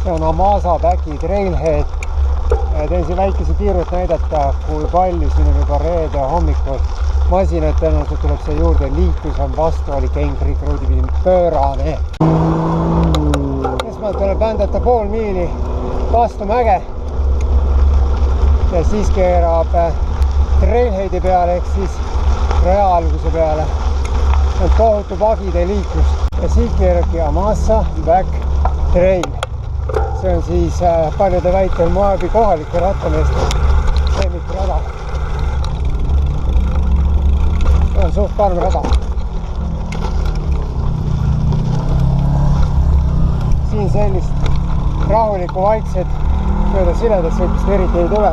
see on Amasa Backi Trailhead. Teen siin väikese tiirut näidata, kui palju siin on juba reede hommikul masinad, tõenäoliselt tuleb see juurde, liiklus on vastuolik, Engri kruudi pidi pöörane. Esmalt tuleb vändata pool miili vastu mäge ja siis keerab Trailheadi peale ehk siis raja alguse peale. On tohutu pagide liiklus ja siit keerabki Amasa Back Trail. See on siis paljude väitel Moabi kohalike rattameeste lemmikirada. See on suht karm rada. Siin sellist rahulikku vaikset mööda siledat sõitmist eriti ei tule.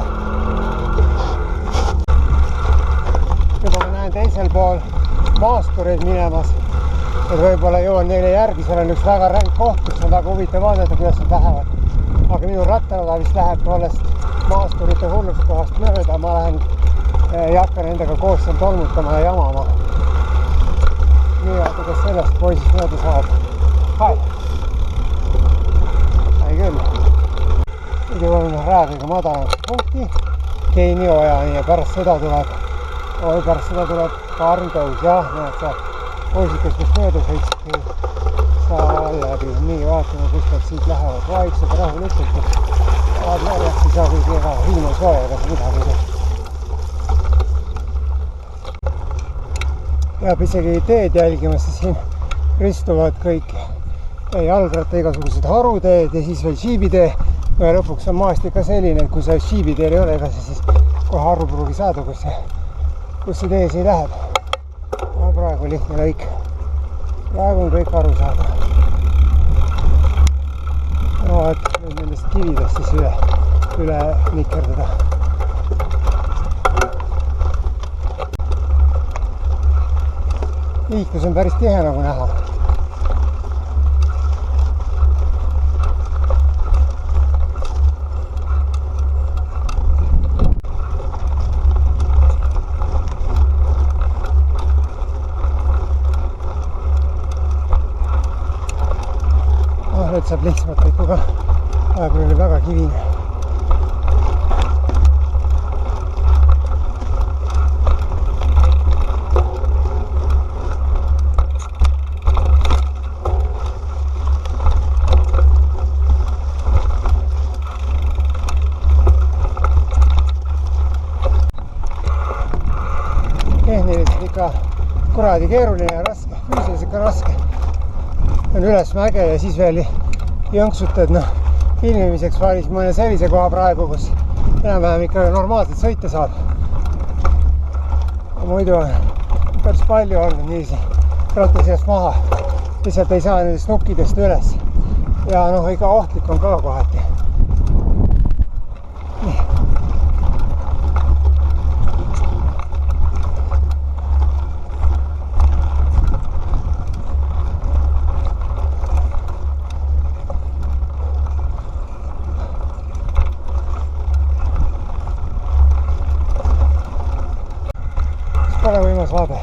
Juba ma näen teisel pool maastureid minemas, et võib-olla jõuan neile järgi, seal on üks väga ränk koht, kus on väga huvitav vaadata, kuidas nad lähevad. Aga minu rattarada vist läheb tollest maasturite hullust kohast mööda, ma lähen ja hakkan nendega koos seal tolmutama ja jamama. Nii vaata, kas sellest poisist mööda saab. Hai! Sai küll. Nüüd jõuame räägiga madalamast punkti, Keini ojani ja pärast seda tuleb karm tõus. Jah, näed sa poisikas, kus mööda sõitsid seal läbi. Nii, vaatame, kus nad siit lähevad. Vaikselt rahulikult. Saad järjest ei saa kuigi ega hiina soe, ega midagi ei tee. Peab isegi teed jälgima, siis siin ristuvad kõik jalgratta igasugused haruteed ja siis veel šiibitee. Ja lõpuks on maastik ka selline, et kui sa šiibiteel ei ole, ega siis kohe haru pruugi saada, kus see tees ei läheb. Praegu lihtne lõik. Praegu on kõik aru saada. No, et nendest kividest siis üle nikerdada. Liiklus on päris tihe nagu näha. Nüüd saab lihtsamalt lõikuga. Vahepeal oli väga kivine. Tehniliselt ikka kuradi keeruline ja raske, füüsiliselt ka raske. On üles mäge ja siis veel jõnksutad, filmimiseks valis mõne sellise koha praegu, kus enam-vähem ikka normaalselt sõita saab. Muidu on päris palju olnud niiviisi ratta seast maha. Lihtsalt ei saa nendest nukkidest üles. Ja ikka ohtlik on ka kohati. Nii. Pole võimas vaade.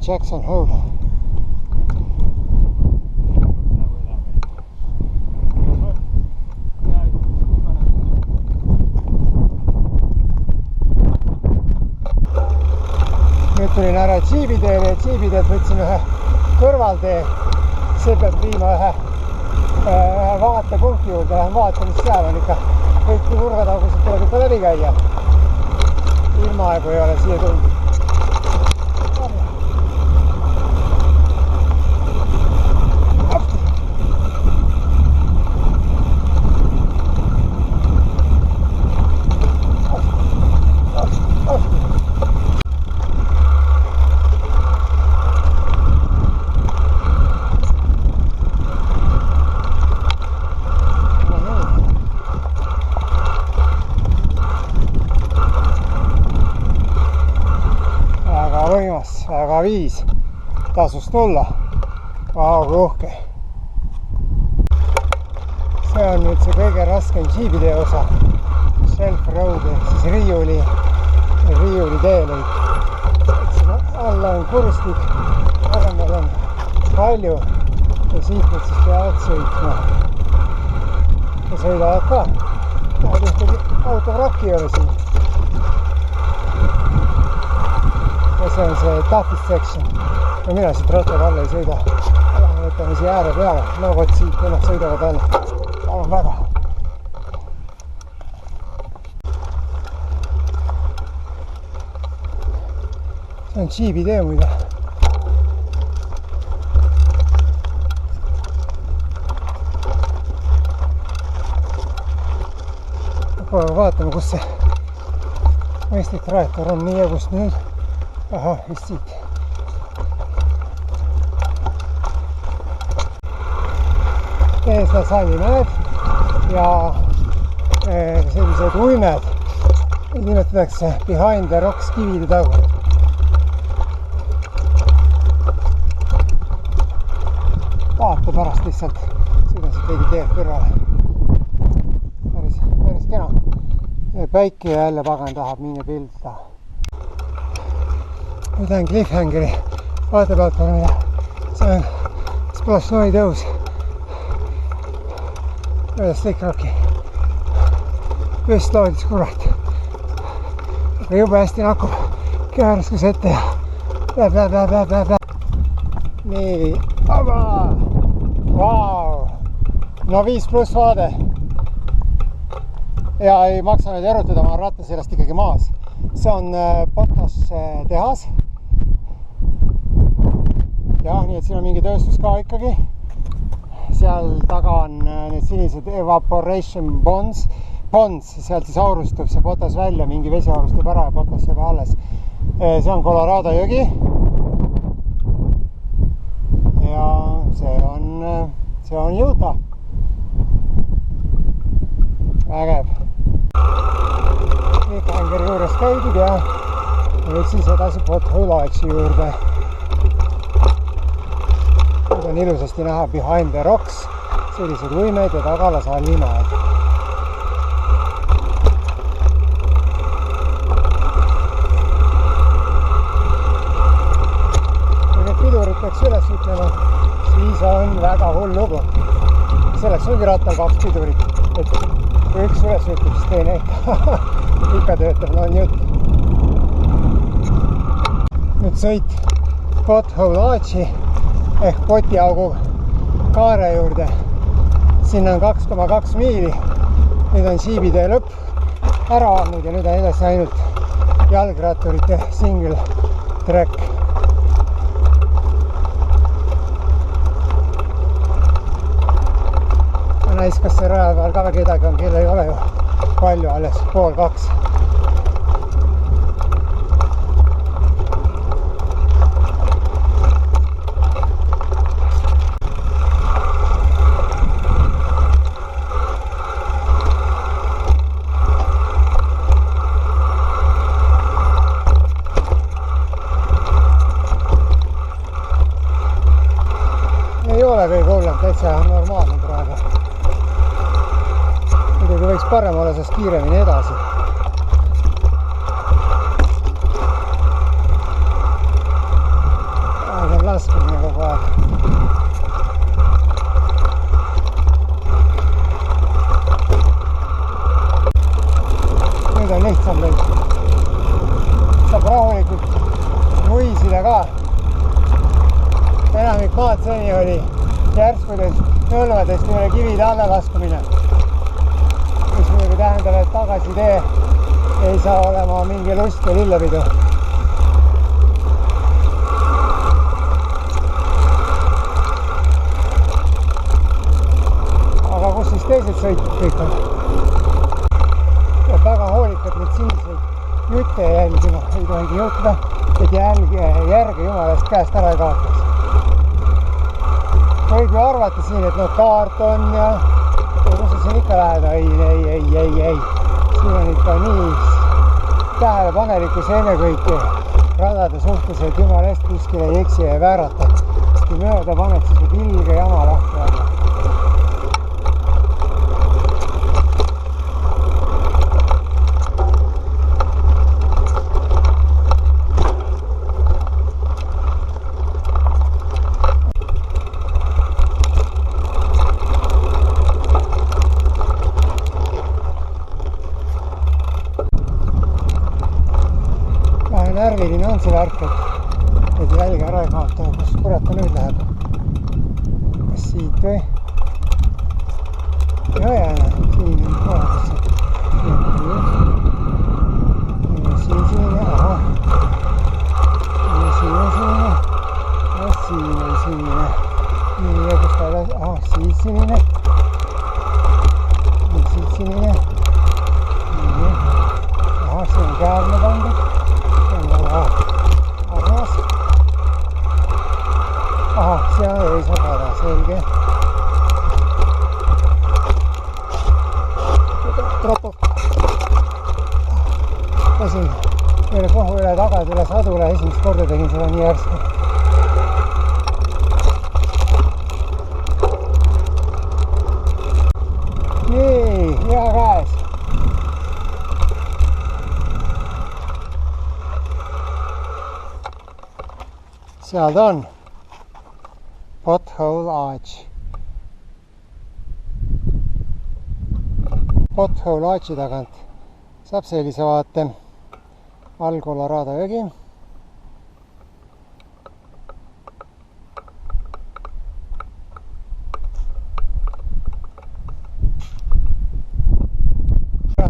Jackson Hole. Nüüd tulin ära džiibiteele ja džiibiteelt võtsin ühe kõrvaltee. See peab viima ühe vaatepunkti juurde, lähen vaatan, mis seal on ikka. Kõik nurgatagused tuleb ikka läbi käia. Ilmaaegu ei ole siia tulnud. Väga viis tasus tulla. Vau, kui uhke. See on nüüd see kõige raskem džiibitee osa. Shelf Road ehk siis riiuli teelõik. Siin alla on kurstik, vahemal on palju ja siit nüüd siis peavad sõitma. Ja sõidavad ka. Ühtegi autovrakki ei ole siin. Ja see on see toughest section. Ja mina siit rattaga alla ei sõida. Võtame siia ääre peale. No vot siit ennast sõidavad alla. Palun väga. See on džiibitee muide. Kohe vaatame, kus see mõistlik trajektoor on. Nii ja kust nüüd. Ahah, vist siit. Ees nad sallimäed ja sellised uimed nimetatakse behind the rocks kivide tagu. Vaata pärast lihtsalt, sõidan siit veidi teed kõrvale. Päris kena. Päike jälle pagan tahab mine pildida. Nüüd on Cliffhangeri vaateplaatvorm ja see on Splashnoi tõus üle Slick Rocki. Püstloodis, kurat. Aga jube hästi nakub kääraskus ette ja läb. Nii, aga vau. No 5+ vaade. Ja ei maksa nüüd erutada, ma olen ratta sellest ikkagi maas. See on Potas tehas. Jah, nii et siin on mingi tööstus ka ikkagi. Seal taga on need sinised evaporation ponds, sealt siis aurustub see Potas välja, mingi vesi aurustub ära ja Potas jääb alles. See on Colorado jõgi. Ja see on Utah. Vägev. Cliffhangeri juures käidud ja nüüd siis edasi Pothole juurde. Nüüd on ilusasti näha behind the rocks, sellised uimed ja tagala sallimäed. Kui need pidurid peaks üles ütlema, siis on väga hull lugu. Selleks ongi rattal 2 pidurit, et kui üks üles ütleb, siis teine ikka töötab, no on jutt. Nüüd sõit Pothole ehk Potiaugu kaare juurde. Sinna on 2,2 miili. Nüüd on džiibitee lõpp ära andnud ja nüüd on edasi ainult jalgratturite single track. Näis, kas see raja peal ka kedagi on, kelle ei ole ju palju, alles 1:30. Ei ole kõige hullem, täitsa normaalne praegu. Muidugi võiks parem olla, sest kiiremini edasi. laskumine kogu aeg. Nüüd on lihtsam lõik. Saab rahulikult nuisida ka. Enamik maad seni oli järskudest nõlvadest üle kivide alla laskumine. Mis muidugi tähendab, et tagasitee ei saa olema mingi lust ja lillepidu. Aga kus siis teised sõitjad kõik on? Peab väga hoolikalt neid siniseid jütte jälgima, ei tohigi juhtuda, et järge jumalast käest ära ei kaotaks. Võib ju arvata siin, et kaart on ja kus sa siin ikka lähed? Ei. Siin on ikka nii tähelepanelikkus ennekõike radade suhtes, et jumala eest kuskile ei eksi ja ei väärata. Kui mööda paned, siis võib ilge jama lahti olla. Närviline on see värk, et jälge ära ei kaota. Kus kurat ta nüüd läheb? Kas siit või? Siin on kohadusse. Siin sinine, aha. Siin on sinine. Ja siin on sinine. Nii, ja kus ta läks? Aha, siit sinine. Siit sinine. Nii. Aha, siin on käärme pandud. Armas. Aha, seal ei saa pära, selge. Tropov. Lasin meile kohu üle tagasi üle sadule, esimest korda tegin seda nii järsku. Nii, hea käes. Seal ta on. Pothole Arch. Pothole Archi tagant saab sellise vaate. All Colorado jõgi.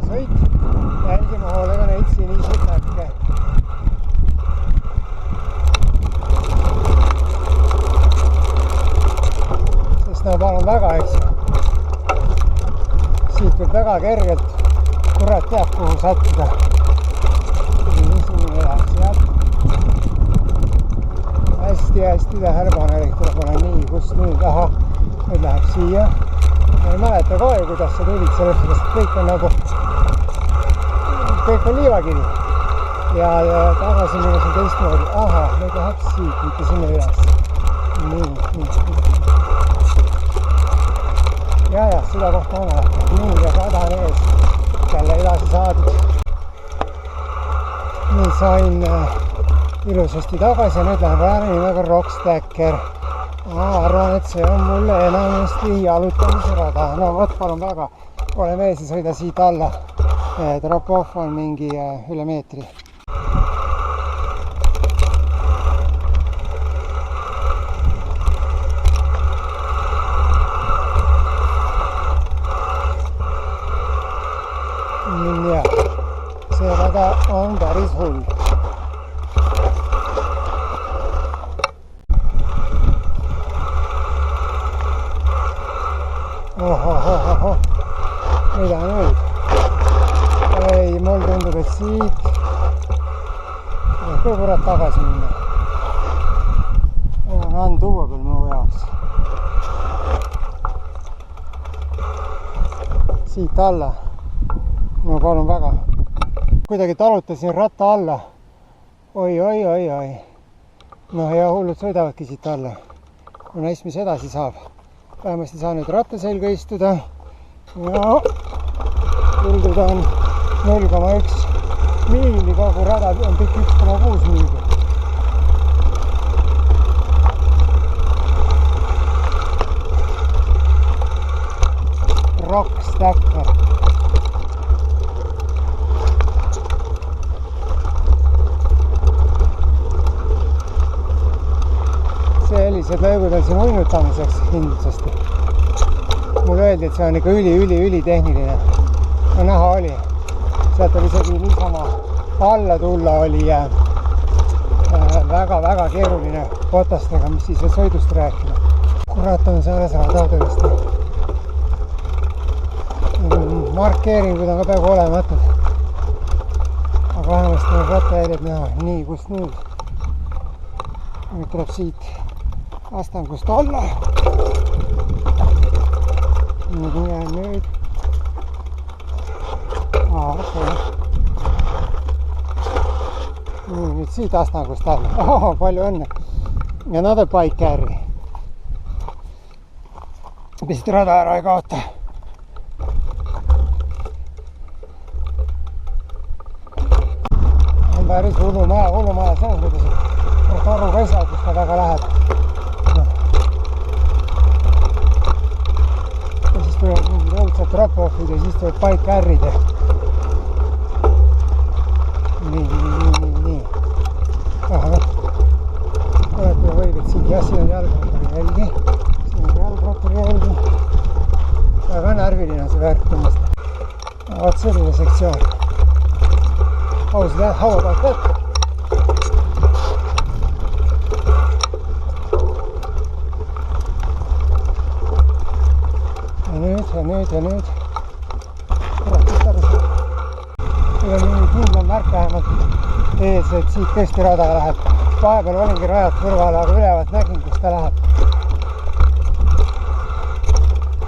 Sõit. Jälgime hoolega neid siniseid märke. Palun väga, eks ju. Siit võib väga kergelt, kurat teab, kuhu sattuda. Niisugune läheb sealt. Hästi tähelepanelik tuleb olla nii, kus nüüd, aha, nüüd läheb siia. Ma ei mäleta kohe, kuidas sa tulid sellest, sest kõik on nagu, kõik on liivakivi. Ja tagasi minnes on teistmoodi. Aha, nüüd läheb siit, mitte sinna üles. Nii. Ja, seda kohta on alati. Nii, ja 100 on ees. Jälle edasi saadud. Nii sain ilusasti tagasi ja nüüd lähen rajani nimega Rockstacker. Arvan, et see on mulle enamasti jalutamise rada. No vot, palun väga. Ole mees ja sõida siit alla. Drop-off on mingi üle meetri. Ja, see rada on päris hull. Ohohohoho, mida nüüd? Ei, mul tundub, et siit kui kurat tagasi minna. On undoable mu jaoks. Siit alla. Ma palun väga. Kuidagi talutasin ratta alla. Oi. No ja hullud sõidavadki siit alla. No näis, mis edasi saab. Vähemasti saan nüüd ratta selga istuda. Ja kuldud on 0,1 miili, kogu rada on pikk 1,6 miili. Rock Stacker. Sellised lõigud on siin uinutamiseks kindlasti. Mulle öeldi, et see on ikka üli tehniline. No näha oli. Sealt oli isegi niisama alla tulla oli väga keeruline potastega, mis siis veel sõidust rääkida. Kurat on selles radadõesti. Markeeringud on ka peaaegu olematud. Aga vähemasti on rattajärjed näha. Nii, kust nüüd? Nüüd tuleb siit astangust alla. Nüüd. Okay. Nüüd siit astangust alla. Palju õnne. Another bike carry. Vist rada ära ei kaota. On päris hullumaja selles mõttes, et toruga ei saa, kus ta väga läheb. Ja siis tulevad mingid õudsad drop-offid ja siis tulevad bike carry'd. Nii. Aga olete võid, et siin siin on jalgratturi jälgi. Siin on jalgratturi jälgi. Väga närviline see värk tõmmast. Vaat selline sektsioon. How about that? Ja nüüd. Kurat, mis aru saab? Ei ole mingi kindlam märk vähemalt ees, et siit tõesti rada läheb. Vahepeal olingi rajad kõrvale, aga ülevalt nägin, kus ta läheb.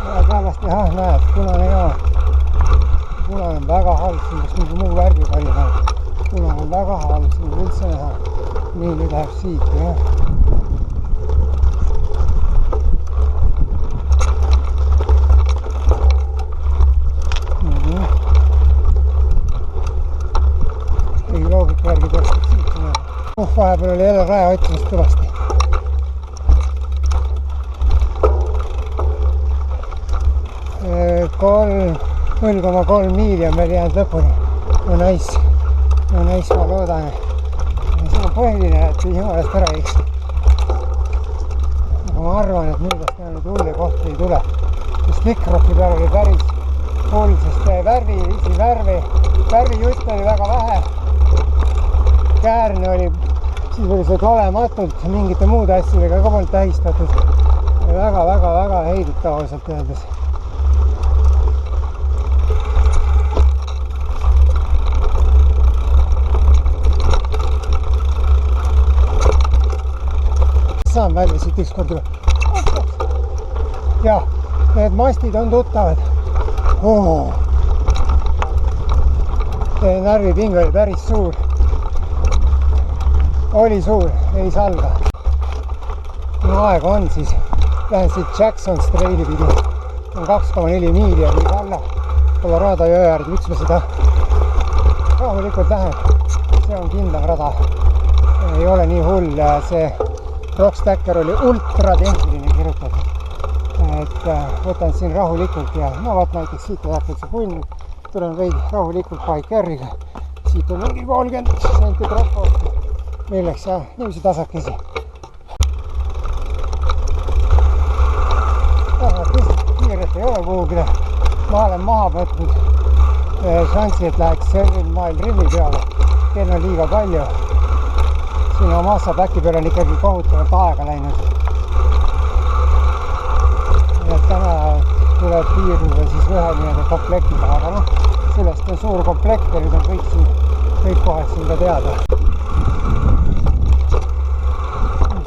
Ja tählasti, näed, punane joon. Punane on väga halb, siin kus mingi muu värgi palju näeb. Punane on väga halb, siin üldse näha. Nii, nüüd läheb siit, jah. Loogika järgi peaks siit näha. Vahepeal oli jälle raja otsimist kõvasti. 0,3 miili on meil jäänud lõpuni. No nice, ma loodan. See on põhiline, et jumalast ära ei eksi. Aga ma arvan, et nüüdest nüüd hulli kohti ei tule. Slickrocki peal oli päris hull, sest värvijutt oli väga vähe. Käärne oli sisuliselt olematult, mingite muude asjadega ka polnud tähistatud. Väga heidutav ausalt öeldes. Saan välja siit ükskord üle. Ja, need mastid on tuttavad. Närviping oli päris suur. Oli suur, ei salga. Kui aega on, siis lähen siit Jackson Straili pidi. On 2,4 miili ja nüüd alla Colorado jõe äärde. Miks ma seda rahulikult lähen? See on kindlam rada. Ei ole nii hull. See Rock Stacker oli ultra tehniline kirjutatud. Et võtan siin rahulikult ja no vaat näiteks siit läheb see punn. Tulen veidi rahulikult bike carry'ga. Siit on mingi 30 senti drop-off. Milleks jah, niiviisi tasakesi. Kiiret ei ole kuhugile. Ma olen maha võtnud šansi, et läheks 7 mile rimmi peale. Kell on liiga palju. Siin Amassa päki peal on ikkagi kohutavalt aega läinud. Ja täna tuleb piirduda siis ühe nii-öelda komplektiga, aga noh, sellest on suur komplekt ja nüüd on kõik kohad siin ka teada.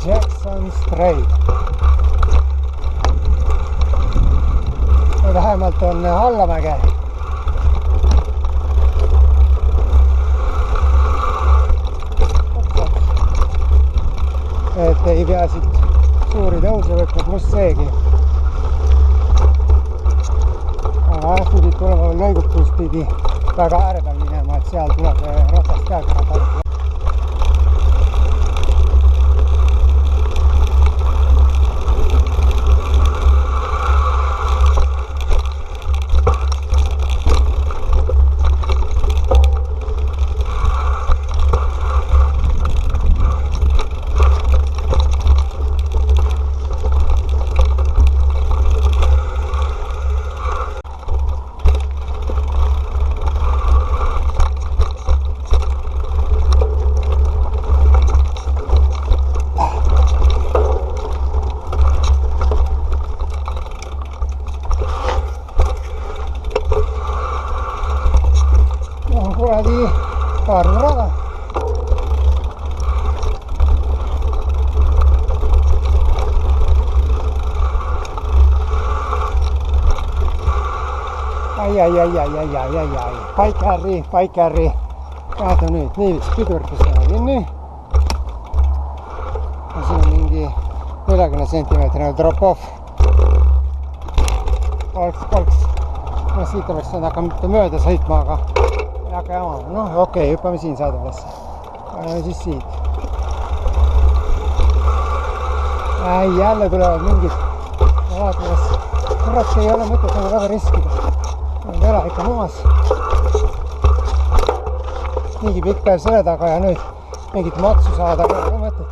Jackson Straight. Vähemalt on allamäge. Et ei pea siit suuri tõuse võtma, pluss seegi. Aga pidid tulema lõigud, kus pidi väga ääre peal minema, et seal tuleb ratast käega rada. kuradi kaarnurada. Ai. Paikärri. Kato nüüd, niiviisi pidurdas ära kinni. Ja siin on mingi 40 sentimeetrine drop-off. Polks. No siit oleks saanud hakata mööda sõitma, aga ei hakka jama. Noh, okei, hüppame siin saadavesse. Paneme siis siit. Jälle tulevad mingid. Ma vaatan, kas kurat ei ole mõtet nagu väga riskida. On vela ikka maas. Niigi pikk päev selle taga ja nüüd mingit matsu saada ei ole mõtet.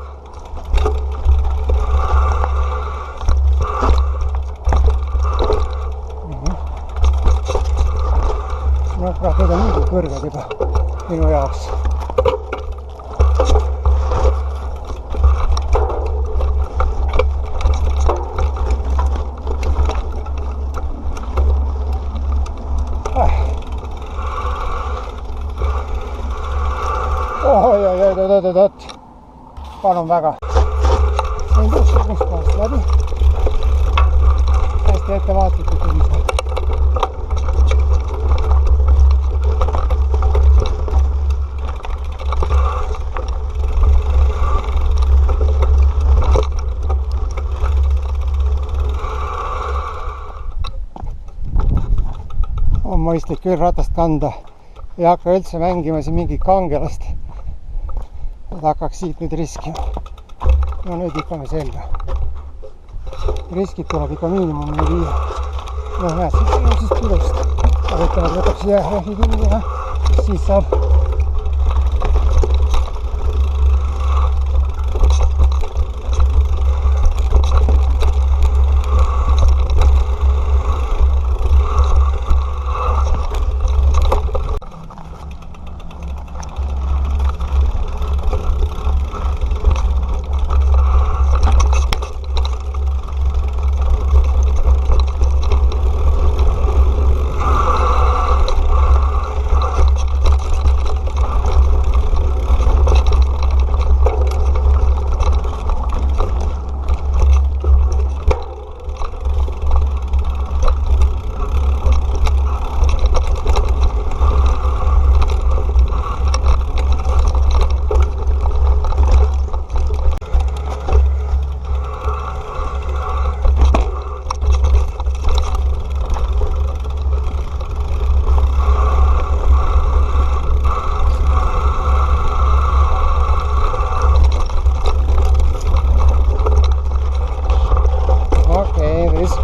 No kurat, need on niigi kõrged juba minu jaoks. Oot. Palun väga. Sain kust kohast läbi. Hästi ettevaatlikult ülise. On mõistlik küll ratast kanda. Ei hakka üldse mängima siin mingit kangelast. Et hakkaks siit nüüd riskima. No nüüd ikka me selga. Riskid tuleb ikka miinimumini viia. No näed, siis pilust. Aga ütleme, võtab siia rehvi kinni ja siis saab.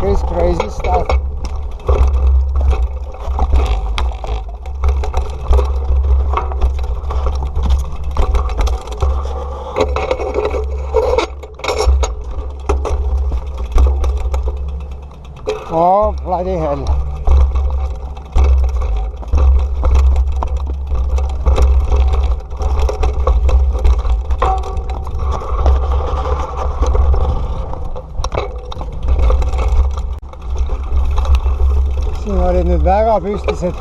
This crazy stuff. Oh, bloody hell. Siin olid nüüd väga püstised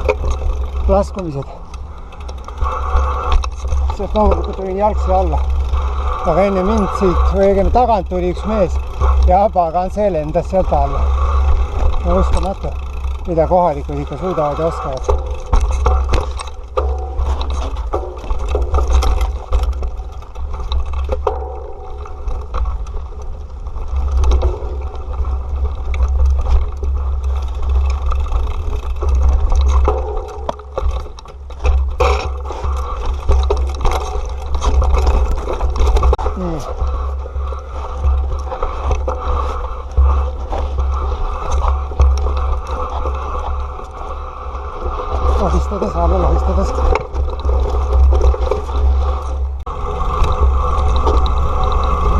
laskumised. Sealt loomulikult tulin jalgsi alla. Aga enne mind siit, või õigemini tagant tuli üks mees ja pagan see lendas sealt alla. No uskamatu, mida kohalikud ikka suudavad ja oskavad. Alla lahistades.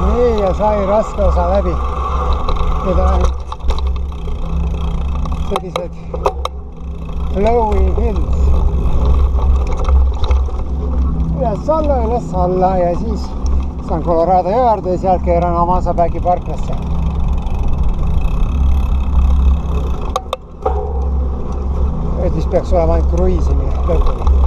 Nii ja sai raske osa läbi. Need on sellised flowy hills. Üles alla ja siis saan Colorado juurde ja sealt keeran Amasapäki parklasse. Et siis peaks olema ainult kruiisimine lõpuni.